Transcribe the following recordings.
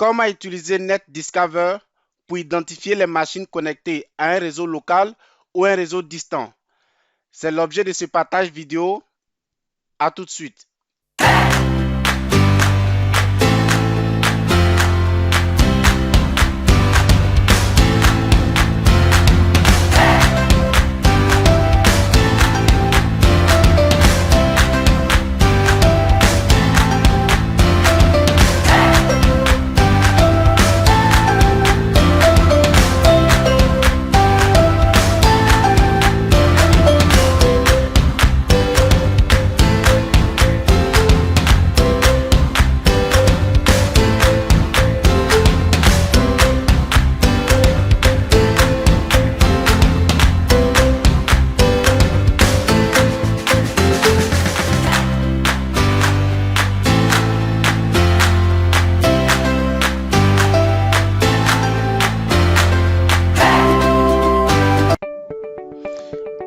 Comment utiliser NetDiscover pour identifier les machines connectées à un réseau local ou un réseau distant? C'est l'objet de ce partage vidéo. À tout de suite.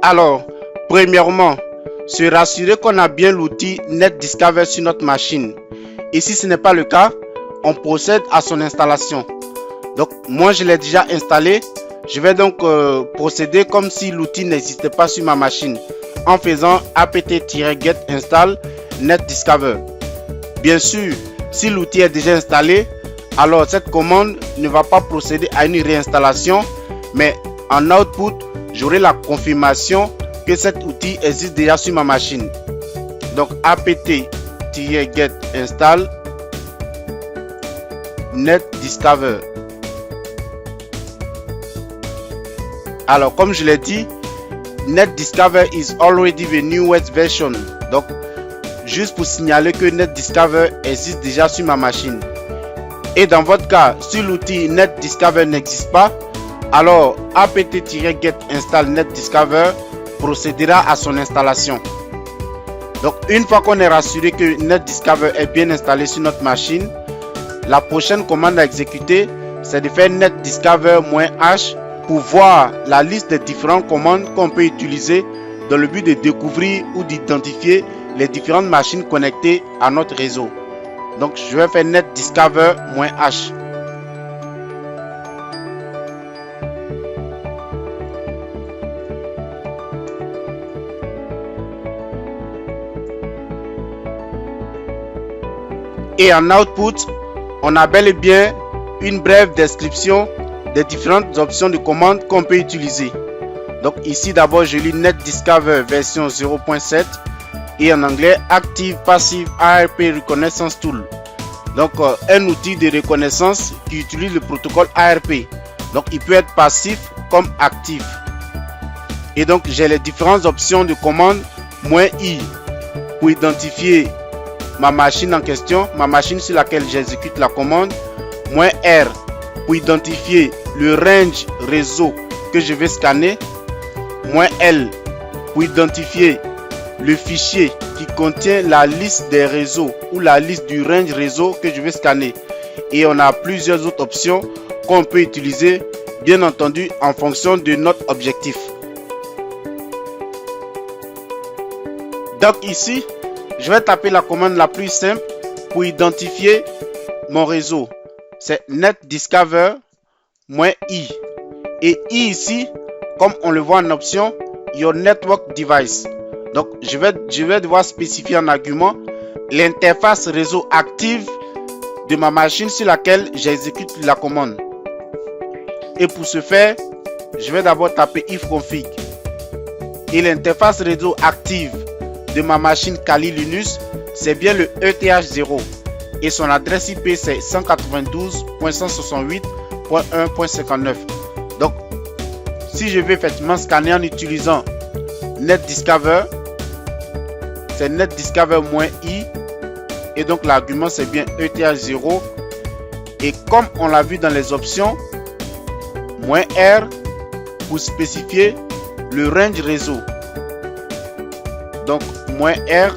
Alors, premièrement, se rassurer qu'on a bien l'outil NetDiscover sur notre machine. Et si ce n'est pas le cas, on procède à son installation. Donc, moi, je l'ai déjà installé. Je vais donc procéder comme si l'outil n'existait pas sur ma machine en faisant apt-get install NetDiscover. Bien sûr, si l'outil est déjà installé, alors cette commande ne va pas procéder à une réinstallation, mais en output, j'aurai la confirmation que cet outil existe déjà sur ma machine. Donc apt-get install NetDiscover. Alors comme je l'ai dit, NetDiscover is already the newest version. Donc juste pour signaler que NetDiscover existe déjà sur ma machine. Et dans votre cas, si l'outil NetDiscover n'existe pas, alors apt-get install NetDiscover procédera à son installation. Donc une fois qu'on est rassuré que NetDiscover est bien installé sur notre machine, la prochaine commande à exécuter, c'est de faire netdiscover-h pour voir la liste des différentes commandes qu'on peut utiliser dans le but de découvrir ou d'identifier les différentes machines connectées à notre réseau. Donc je vais faire netdiscover-h. Et en output, on a bel et bien une brève description des différentes options de commande qu'on peut utiliser. Donc ici d'abord je lis NetDiscover version 0.7 et en anglais Active Passive ARP Reconnaissance Tool. Donc un outil de reconnaissance qui utilise le protocole ARP. Donc il peut être passif comme actif. Et donc j'ai les différentes options de commande -i pour identifier ma machine en question, ma machine sur laquelle j'exécute la commande, -r pour identifier le range réseau que je vais scanner, -l pour identifier le fichier qui contient la liste des réseaux ou la liste du range réseau que je vais scanner. Et on a plusieurs autres options qu'on peut utiliser, bien entendu en fonction de notre objectif. Donc ici, je vais taper la commande la plus simple pour identifier mon réseau. C'est netdiscover-i. Et i ici, comme on le voit en option, your network device. Donc je vais devoir spécifier en argument l'interface réseau active de ma machine sur laquelle j'exécute la commande. Et pour ce faire, je vais d'abord taper ifconfig. Et l'interface réseau active de ma machine Kali Linux, c'est bien le ETH0 et son adresse IP c'est 192.168.1.59. Donc si je vais effectivement scanner en utilisant NetDiscover, c'est netdiscover-i et donc l'argument c'est bien ETH0 et comme on l'a vu dans les options, -r pour spécifier le range réseau. Donc -r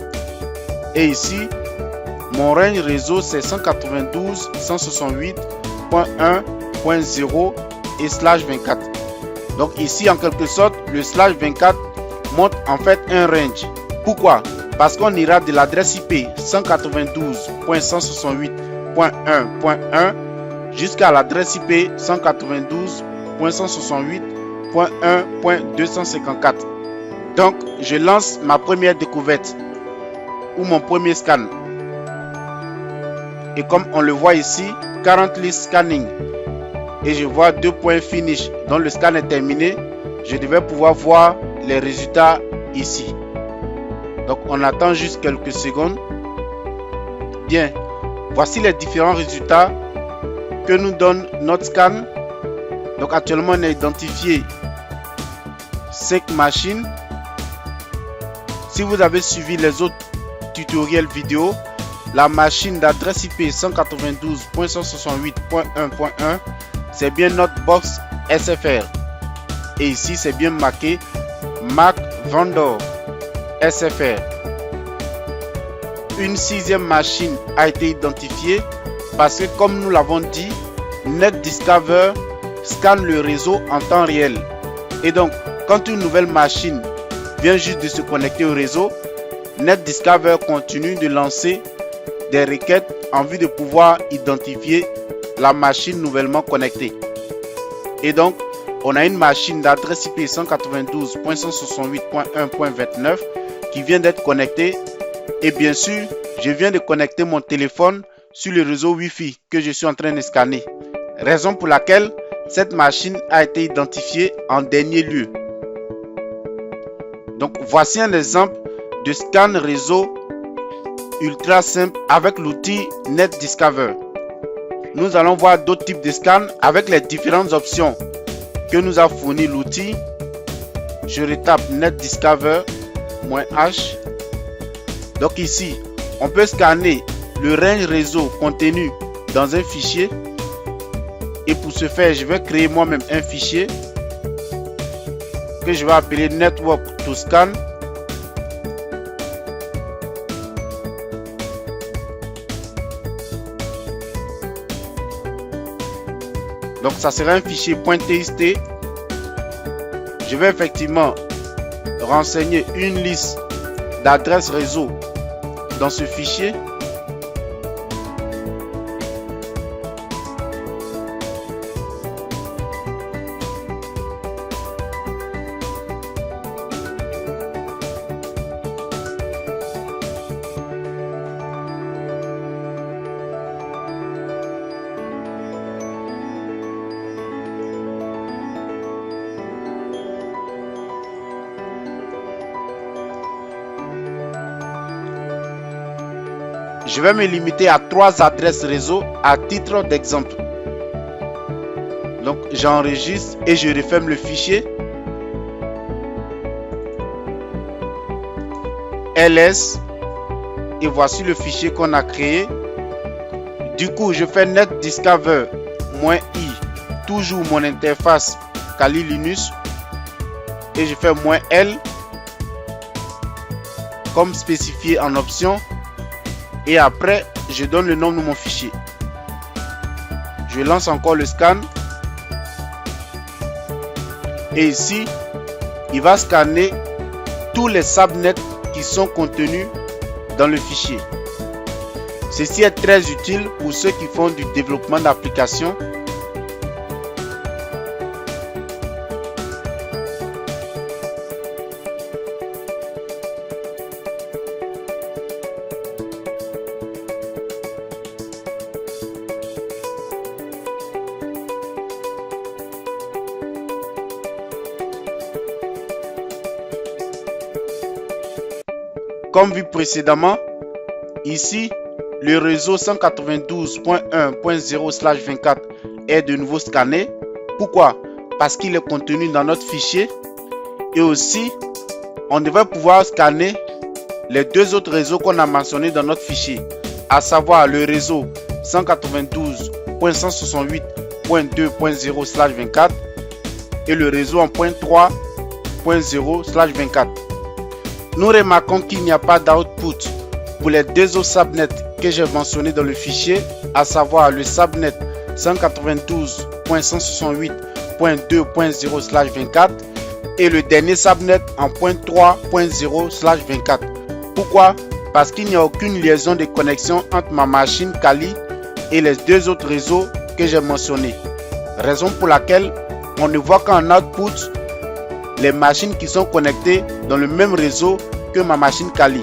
et ici mon range réseau c'est 192.168.1.0 et /24. Donc ici en quelque sorte le /24 montre en fait un range. Pourquoi? Parce qu'on ira de l'adresse IP 192.168.1.1 jusqu'à l'adresse IP 192.168.1.254. Donc, je lance ma première découverte ou mon premier scan. Et comme on le voit ici, currently scanning. Et je vois 2 points finish. Donc le scan est terminé. Je devais pouvoir voir les résultats ici. Donc on attend juste quelques secondes. Bien, voici les différents résultats que nous donne notre scan. Donc actuellement on a identifié 5 machines. Si vous avez suivi les autres tutoriels vidéo, la machine d'adresse IP 192.168.1.1, c'est bien notre box SFR. Et ici, c'est bien marqué Mac Vendor SFR. Une 6e machine a été identifiée parce que, comme nous l'avons dit, NetDiscover scanne le réseau en temps réel. Et donc, quand une nouvelle machine vient juste de se connecter au réseau, NetDiscover continue de lancer des requêtes en vue de pouvoir identifier la machine nouvellement connectée. Et donc, on a une machine d'adresse IP 192.168.1.29 qui vient d'être connectée. Et bien sûr, je viens de connecter mon téléphone sur le réseau Wi-Fi que je suis en train de scanner. Raison pour laquelle cette machine a été identifiée en dernier lieu. Donc, voici un exemple de scan réseau ultra simple avec l'outil NetDiscover. Nous allons voir d'autres types de scans avec les différentes options que nous a fourni l'outil. Je retape NetDiscover-H. Donc ici, on peut scanner le range réseau contenu dans un fichier. Et pour ce faire, je vais créer moi-même un fichier que je vais appeler Network to Scan. Donc ça sera un fichier .txt. Je vais effectivement renseigner une liste d'adresses réseau dans ce fichier. Je vais me limiter à 3 adresses réseau à titre d'exemple. Donc j'enregistre et je referme le fichier. ls et voici le fichier qu'on a créé. Du coup, je fais netdiscover-i, toujours mon interface Kali Linux, et je fais -l comme spécifié en option. Et après, je donne le nom de mon fichier. Je lance encore le scan. Et ici, il va scanner tous les subnets qui sont contenus dans le fichier. Ceci est très utile pour ceux qui font du développement d'applications. Comme vu précédemment, ici, le réseau 192.1.0/24 est de nouveau scanné. Pourquoi? Parce qu'il est contenu dans notre fichier. Et aussi, on devrait pouvoir scanner les 2 autres réseaux qu'on a mentionnés dans notre fichier, à savoir le réseau 192.168.2.0/24 et le réseau en .3.0/24. Nous remarquons qu'il n'y a pas d'output pour les 2 autres subnets que j'ai mentionnés dans le fichier, à savoir le subnet 192.168.2.0/24 et le dernier subnet en .3.0/24. Pourquoi? Parce qu'il n'y a aucune liaison de connexion entre ma machine Kali et les 2 autres réseaux que j'ai mentionné. Raison pour laquelle on ne voit qu'en output les machines qui sont connectées dans le même réseau que ma machine Kali.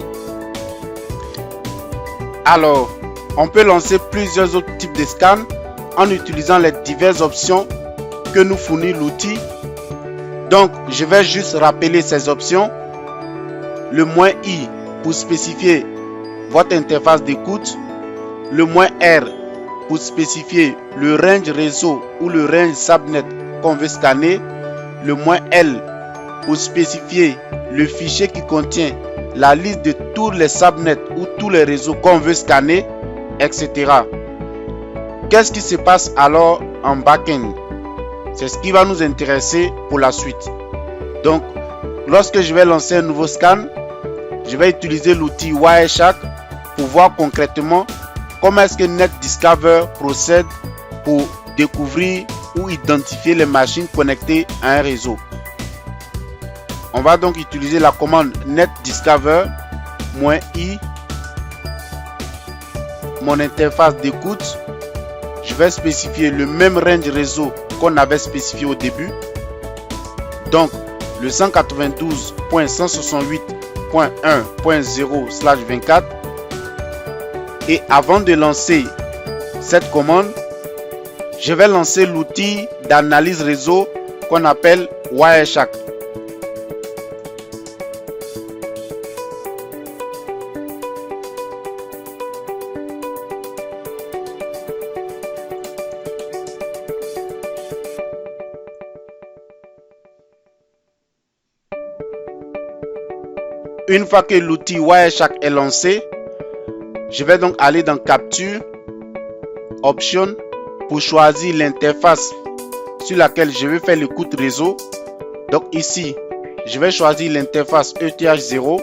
Alors, on peut lancer plusieurs autres types de scans en utilisant les diverses options que nous fournit l'outil. Donc, je vais juste rappeler ces options. Le "-i" pour spécifier votre interface d'écoute. Le "-r" pour spécifier le range réseau ou le range subnet qu'on veut scanner. Le "-l" pour spécifier le fichier qui contient la liste de tous les subnets ou tous les réseaux qu'on veut scanner, etc. Qu'est-ce qui se passe alors en back-end? C'est ce qui va nous intéresser pour la suite. Donc, lorsque je vais lancer un nouveau scan, je vais utiliser l'outil Wireshark pour voir concrètement comment est-ce que NetDiscover procède pour découvrir ou identifier les machines connectées à un réseau. On va donc utiliser la commande netdiscover -i, mon interface d'écoute. Je vais spécifier le même range réseau qu'on avait spécifié au début. Donc, le 192.168.1.0/24. Et avant de lancer cette commande, je vais lancer l'outil d'analyse réseau qu'on appelle Wireshark. Une fois que l'outil Wireshark est lancé, je vais donc aller dans Capture, Options, pour choisir l'interface sur laquelle je vais faire l'écoute réseau. Donc ici, je vais choisir l'interface ETH0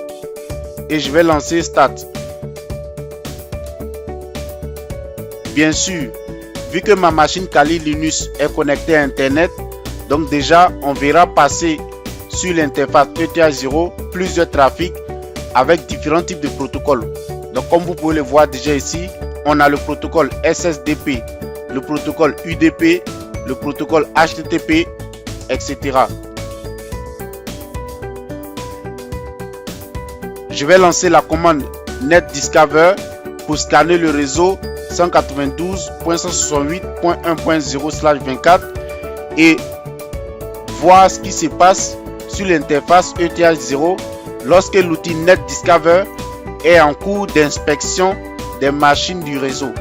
et je vais lancer Start. Bien sûr, vu que ma machine Kali Linux est connectée à Internet, donc déjà on verra passer sur l'interface ETH0 plusieurs trafics avec différents types de protocoles. Donc comme vous pouvez le voir déjà ici, on a le protocole SSDP, le protocole UDP, le protocole HTTP, etc. Je vais lancer la commande netdiscover pour scanner le réseau 192.168.1.0/24 et voir ce qui se passe sur l'interface ETH0 lorsque l'outil netdiscover est en cours d'inspection des machines du réseau.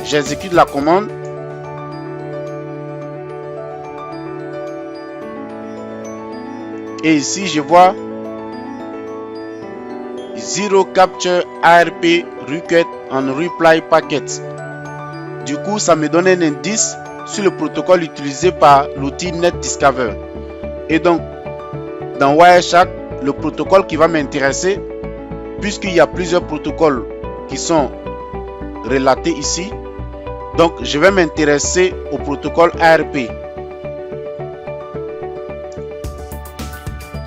J'exécute la commande. Et ici, je vois Zero Capture ARP Request and Reply Packets. Du coup, ça me donne un indice sur le protocole utilisé par l'outil netdiscover. Et donc, dans Wireshark, le protocole qui va m'intéresser, puisqu'il y a plusieurs protocoles qui sont relatés ici, donc je vais m'intéresser au protocole ARP.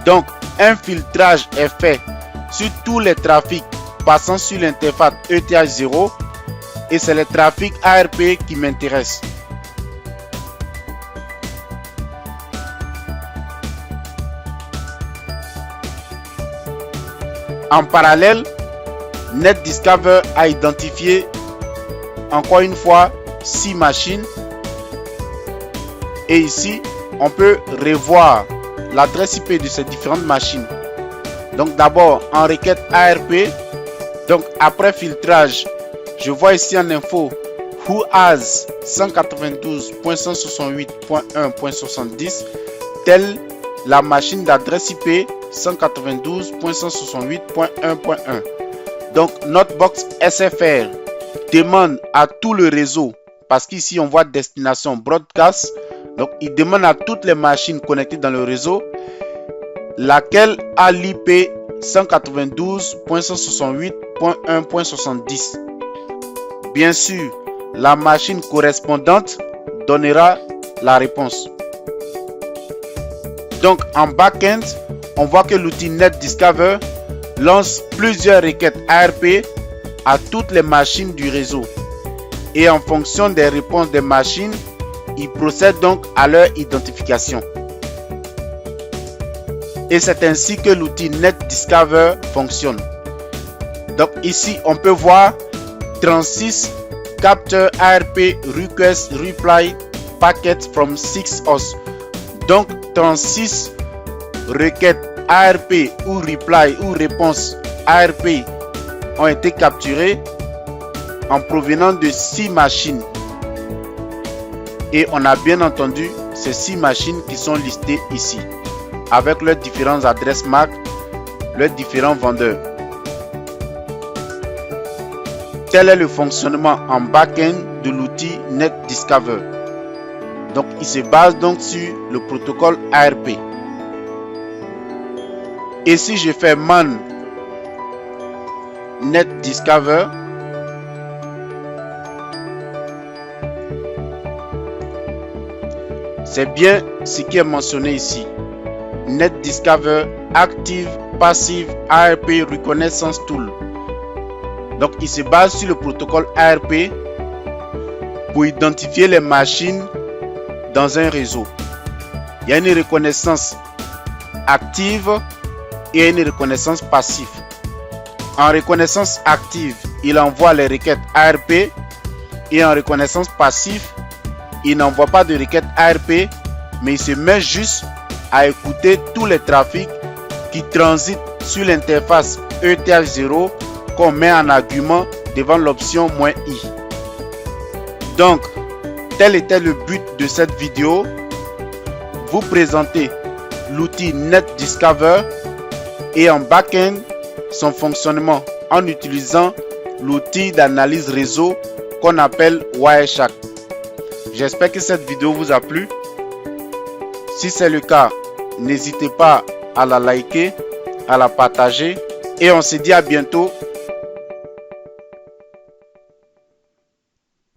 Donc, un filtrage est fait sur tous les trafics passant sur l'interface ETH0 et c'est le trafic ARP qui m'intéresse. En parallèle, netdiscover a identifié encore une fois 6 machines et ici on peut revoir l'adresse IP de ces différentes machines. Donc d'abord en requête ARP, donc après filtrage, je vois ici en info who has 192.168.1.70 telle la machine d'adresse IP 192.168.1.1. Donc notre box SFR demande à tout le réseau, parce qu'ici on voit destination broadcast, donc il demande à toutes les machines connectées dans le réseau laquelle a l'IP 192.168.1.70. Bien sûr, la machine correspondante donnera la réponse. Donc en back-end, on voit que l'outil netdiscover lance plusieurs requêtes ARP à toutes les machines du réseau. et en fonction des réponses des machines, il procède donc à leur identification. Et c'est ainsi que l'outil NetDiscover fonctionne. Donc ici, on peut voir 36 Capture ARP Request Reply Packets from 6 hosts. Donc 36 requêtes ARP ou reply ou réponses ARP ont été capturées en provenance de 6 machines. Et on a bien entendu ces 6 machines qui sont listées ici, avec leurs différentes adresses MAC, leurs différents vendeurs. Tel est le fonctionnement en back-end de l'outil NetDiscover. Donc, il se base donc sur le protocole ARP. Et si je fais man NetDiscover, c'est bien ce qui est mentionné ici. NetDiscover Active Passive ARP Reconnaissance Tool. Donc, il se base sur le protocole ARP pour identifier les machines dans un réseau. Il y a une reconnaissance active et une reconnaissance passive. En reconnaissance active, il envoie les requêtes ARP et en reconnaissance passive, il n'envoie pas de requêtes ARP, mais il se met juste à écouter tous les trafics qui transitent sur l'interface ETH0 qu'on met en argument devant l'option "-i". Donc, tel était le but de cette vidéo, vous présenter l'outil NetDiscover et en back-end son fonctionnement en utilisant l'outil d'analyse réseau qu'on appelle Wireshark. J'espère que cette vidéo vous a plu. Si c'est le cas, n'hésitez pas à la liker, à la partager et on se dit à bientôt